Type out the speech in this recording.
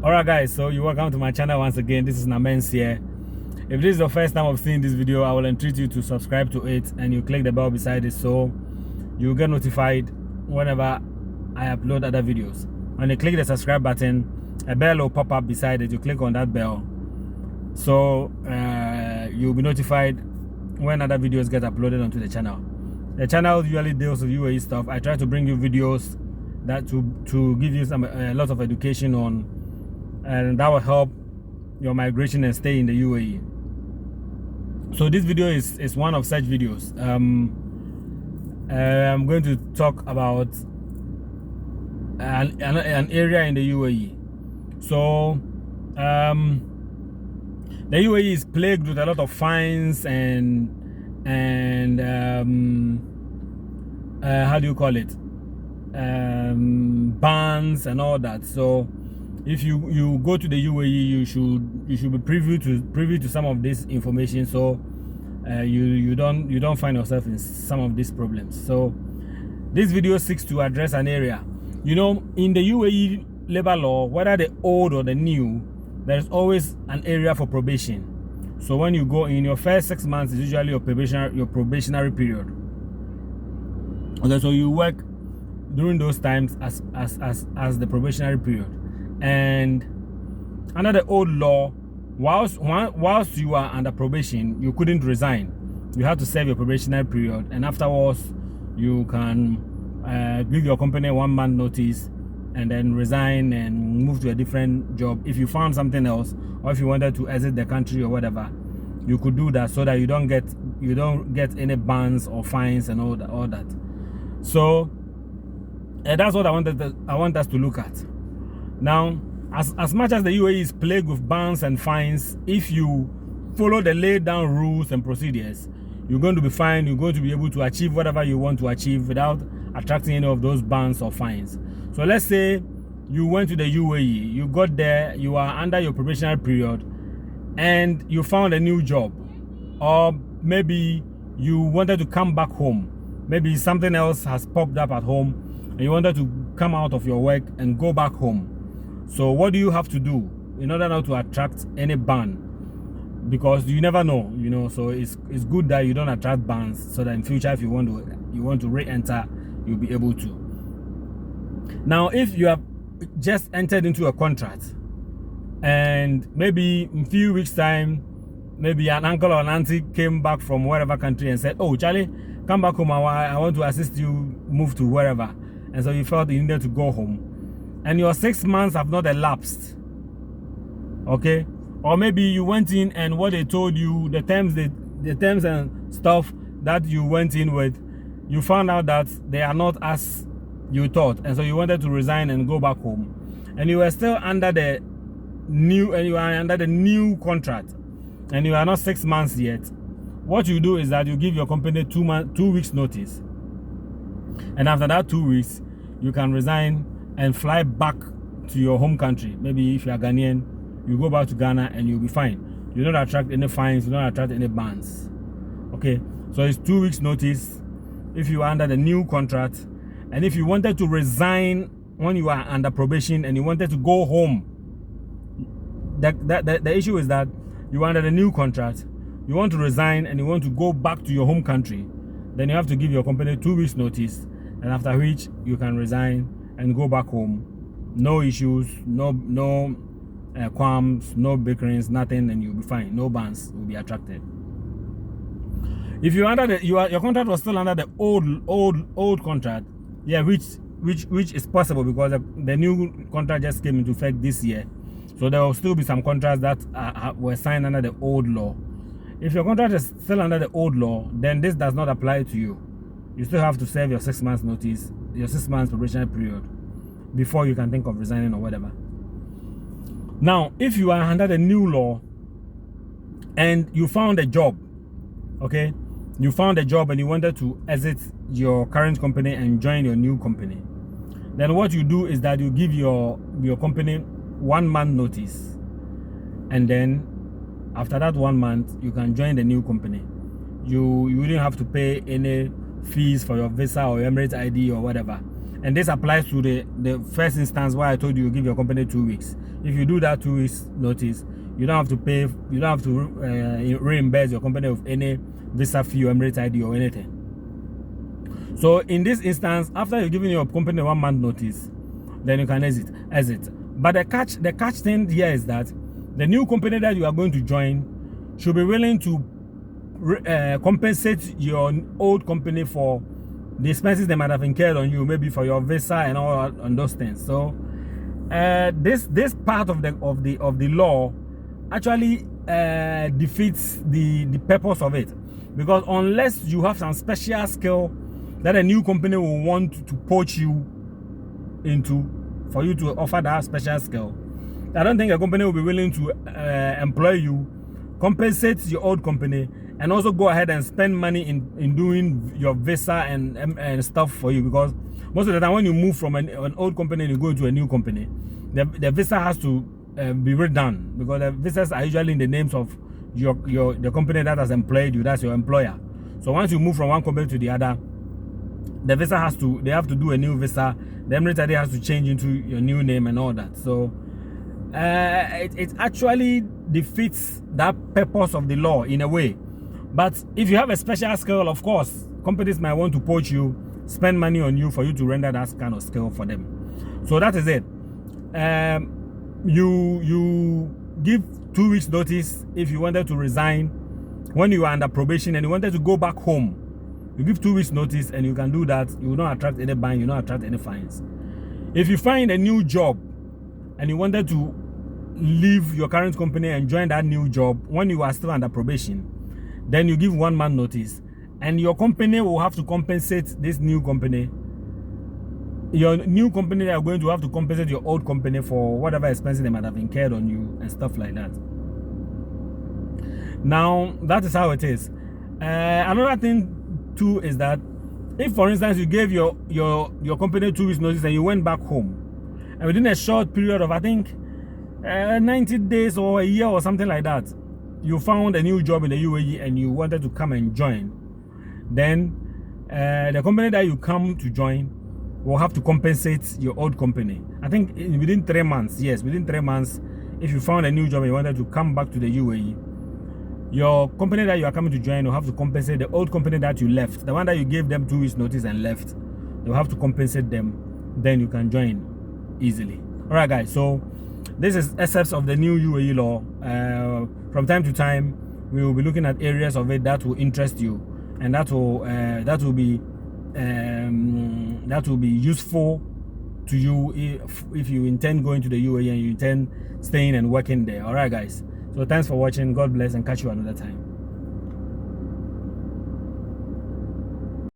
Alright guys, so you're welcome to my channel once again. This is Namens here. If this is the first time of seeing this video, I will entreat you to subscribe to it and you click the bell beside it so you'll get notified whenever I upload other videos. When you click the subscribe button, a bell will pop up beside it. You click on that bell so you'll be notified when other videos get uploaded onto the channel. The channel usually deals with UAE stuff. I try to bring you videos that to give you a lot of education on, and that will help your migration and stay in the UAE. So this video is one of such videos. I'm going to talk about an area in the UAE. So the UAE is plagued with a lot of fines and how do you call it, bans and all that. So if you go to the UAE, you should be privy to some of this information, so you don't find yourself in some of these problems. So this video seeks to address an area. You know, in the UAE labor law, whether the old or the new, there's always an area for probation. So when you go in, your first 6 months is usually your probationary period. Okay, so you work during those times as the probationary period. And under the old law, whilst you are under probation, you couldn't resign. You had to serve your probationary period, and afterwards you can give your company 1 month notice and then resign and move to a different job. If you found something else, or if you wanted to exit the country or whatever, you could do that so that you don't get any bans or fines and all that. So that's what I want us to look at. Now, as much as the UAE is plagued with bans and fines, if you follow the laid down rules and procedures, you're going to be fine. You're going to be able to achieve whatever you want to achieve without attracting any of those bans or fines. So let's say you went to the UAE, you got there, you are under your probationary period, and you found a new job, or maybe you wanted to come back home. Maybe something else has popped up at home and you wanted to come out of your work and go back home. So what do you have to do in order not to attract any ban? Because you never know, you know. So it's good that you don't attract bans, so that in future, if you want to re-enter, you'll be able to. Now, if you have just entered into a contract, and maybe in a few weeks' time, maybe an uncle or an auntie came back from wherever country and said, "Oh, Charlie, come back home. I want to assist you move to wherever," and so you felt you needed to go home, and your 6 months have not elapsed, okay? Or maybe you went in and what they told you, the terms and stuff that you went in with, you found out that they are not as you thought, and so you wanted to resign and go back home, and you were still under the new contract, and you are not 6 months yet. What you do is that you give your company 2 weeks notice, and after that 2 weeks, you can resign and fly back to your home country. Maybe if you are Ghanaian, you go back to Ghana and you'll be fine. You don't attract any fines, you don't attract any bans. Okay, so it's 2 weeks notice if you are under the new contract. And if you wanted to resign when you are under probation and you wanted to go home, the issue is that you are under the new contract, you want to resign and you want to go back to your home country, then you have to give your company 2 weeks notice, and after which you can resign and go back home. No issues, no qualms, no bickerings, nothing, and you'll be fine. No bans will be attracted. If you're under your contract was still under the old contract, yeah, which is possible because the new contract just came into effect this year. So there will still be some contracts that were signed under the old law. If your contract is still under the old law, then this does not apply to you. You still have to serve your 6 months notice, your 6 months probationary period, before you can think of resigning or whatever. Now, if you are under the new law and you found a job, okay, you found a job and you wanted to exit your current company and join your new company, then what you do is that you give your company 1 month notice, and then after that 1 month you can join the new company. You wouldn't have to pay any fees for your visa or Emirates ID or whatever. And this applies to the first instance where I told you give your company 2 weeks. If you do that 2 weeks notice, you don't have to pay, you don't have to reimburse your company of any visa fee or Emirates ID or anything. So in this instance, after you've given your company 1 month notice, then you can exit. But the catch thing here is that the new company that you are going to join should be willing to compensate your old company for the expenses they might have incurred on you, maybe for your visa and all on those things. So this part of the law actually defeats the purpose of it, because unless you have some special skill that a new company will want to poach you into for you to offer that special skill, I don't think a company will be willing to employ you, compensate your old company, and also go ahead and spend money in doing your visa and stuff for you. Because most of the time when you move from an old company and you go into a new company, the visa has to be redone, because the visas are usually in the names of the company that has employed you, that's your employer. So once you move from one company to the other, the visa they have to do a new visa. The Emirates ID has to change into your new name and all that. So it actually defeats that purpose of the law in a way. But if you have a special skill, of course, companies might want to poach you, spend money on you for you to render that kind of skill for them. So that is it. You give 2 weeks notice if you wanted to resign when you are under probation and you wanted to go back home. You give 2 weeks notice and you can do that. You will not attract any ban, you will not attract any fines. If you find a new job and you wanted to leave your current company and join that new job when you are still under probation, then you give 1 month notice, and your company will have to compensate this new company. Your new company, they are going to have to compensate your old company for whatever expenses they might have incurred on you and stuff like that. Now, that is how it is. Another thing too is that if, for instance, you gave your company 2 weeks notice and you went back home, and within a short period of, I think, 90 days or a year or something like that, you found a new job in the UAE and you wanted to come and join, then the company that you come to join will have to compensate your old company. I think within 3 months, yes, within 3 months, if you found a new job and you wanted to come back to the UAE, your company that you are coming to join will have to compensate the old company that you left, the one that you gave them 2 weeks notice and left. They'll have to compensate them, then you can join easily. All right, guys, so this is excerpts of the new UAE law. From time to time, we will be looking at areas of it that will interest you, and that will be useful to you if you intend going to the UAE and you intend staying and working there. All right, guys. So thanks for watching. God bless, and catch you another time.